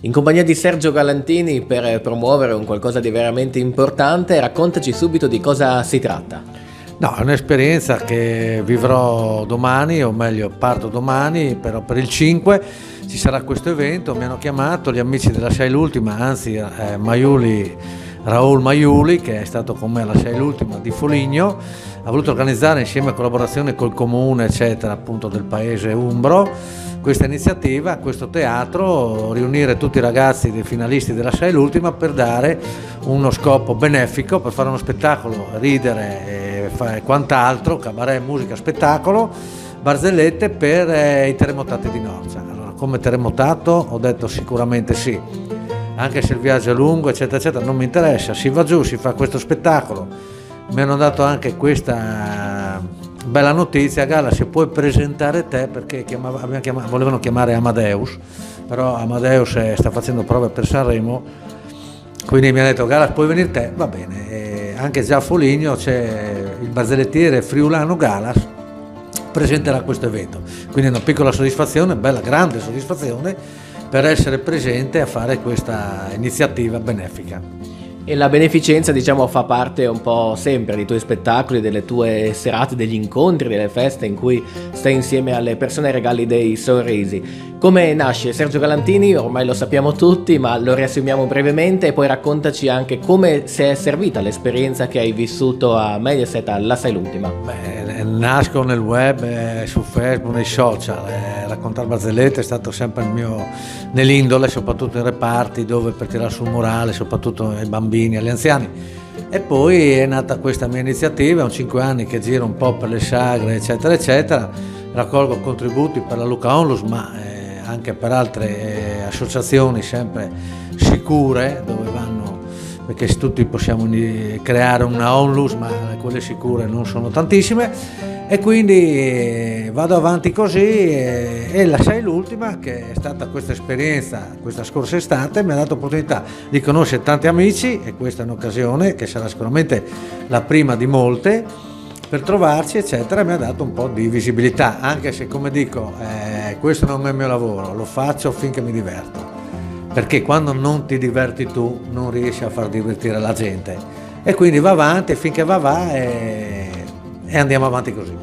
In compagnia di Sergio Galantini per promuovere un qualcosa di veramente importante, raccontaci subito di cosa si tratta. No, è un'esperienza che vivrò domani, o meglio parto domani, però per il 5 ci sarà questo evento. Mi hanno chiamato gli amici della Sei l'Ultima, anzi Raul Maiuli, che è stato con me alla Sei l'Ultima di Foligno, ha voluto organizzare insieme a collaborazione col comune eccetera appunto del paese umbro questa iniziativa, questo teatro, riunire tutti i ragazzi dei finalisti della Sei l'Ultima per dare uno scopo benefico, per fare uno spettacolo, ridere e quant'altro, cabaret, musica, spettacolo, barzellette per i terremotati di Norcia. Allora, come terremotato ho detto sicuramente sì, anche se il viaggio è lungo eccetera eccetera, non mi interessa, si va giù, si fa questo spettacolo. Mi hanno dato anche questa bella notizia: Gala, se puoi presentare te, perché volevano chiamare Amadeus, però Amadeus sta facendo prove per Sanremo, quindi mi ha detto Gala puoi venire te, va bene. E anche già a Foligno c'è il barzellettiere friulano Galas, presenterà questo evento, quindi è una piccola soddisfazione, bella grande soddisfazione per essere presente a fare questa iniziativa benefica. E la beneficenza, diciamo, fa parte un po' sempre dei tuoi spettacoli, delle tue serate, degli incontri, delle feste in cui stai insieme alle persone e regali dei sorrisi. Come nasce Sergio Galantini? Ormai lo sappiamo tutti, ma lo riassumiamo brevemente e poi raccontaci anche come si è servita l'esperienza che hai vissuto a Mediaset alla Sei l'Ultima. Beh, nasco nel web, su Facebook, nei social, raccontare barzellette è stato sempre il mio, nell'indole, soprattutto in reparti dove per tirare sul morale, soprattutto ai bambini, agli anziani. E poi è nata questa mia iniziativa, ho 5 anni che giro un po' per le sagre eccetera eccetera, raccolgo contributi per la Luca Onlus, ma anche per altre associazioni sempre sicure dove vanno, perché tutti possiamo creare una Onlus, ma quelle sicure non sono tantissime, e quindi vado avanti così. E la Sei l'Ultima, che è stata questa esperienza questa scorsa estate, mi ha dato l'opportunità di conoscere tanti amici, e questa è un'occasione che sarà sicuramente la prima di molte per trovarci eccetera. Mi ha dato un po' di visibilità, anche se, come dico, questo non è il mio lavoro, lo faccio finché mi diverto, perché quando non ti diverti tu non riesci a far divertire la gente, e quindi va avanti finché va e andiamo avanti così.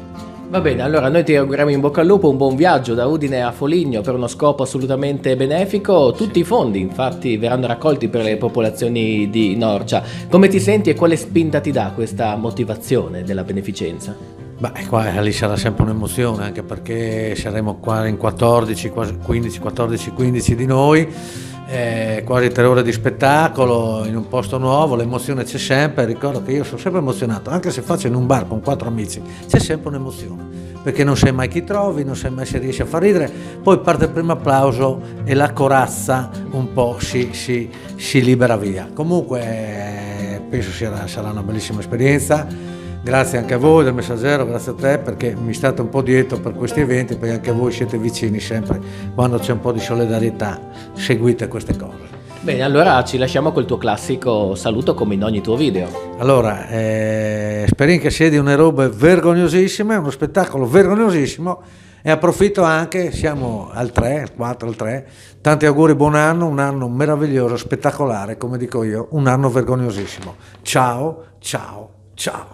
Va bene, allora noi ti auguriamo in bocca al lupo, un buon viaggio da Udine a Foligno per uno scopo assolutamente benefico. Tutti i fondi infatti verranno raccolti per le popolazioni di Norcia. Come ti senti e quale spinta ti dà questa motivazione della beneficenza? Beh, qua lì sarà sempre un'emozione, anche perché saremo qua in 14, quasi 15 di noi, quasi 3 ore di spettacolo in un posto nuovo, l'emozione c'è sempre. Ricordo che io sono sempre emozionato, anche se faccio in un bar con 4 amici, c'è sempre un'emozione, perché non sai mai chi trovi, non sai mai se riesci a far ridere, poi parte il primo applauso e la corazza un po' si libera via. Comunque penso sarà una bellissima esperienza. Grazie anche a voi del Messaggero, grazie a te, perché mi state un po' dietro per questi eventi, perché anche voi siete vicini sempre, quando c'è un po' di solidarietà seguite queste cose. Bene, allora ci lasciamo col tuo classico saluto come in ogni tuo video. Allora, spero che sia di una roba vergognosissima, uno spettacolo vergognosissimo, e approfitto anche, siamo al 3, al 4, al 3, tanti auguri, buon anno, un anno meraviglioso, spettacolare, come dico io, un anno vergognosissimo. Ciao, ciao, ciao.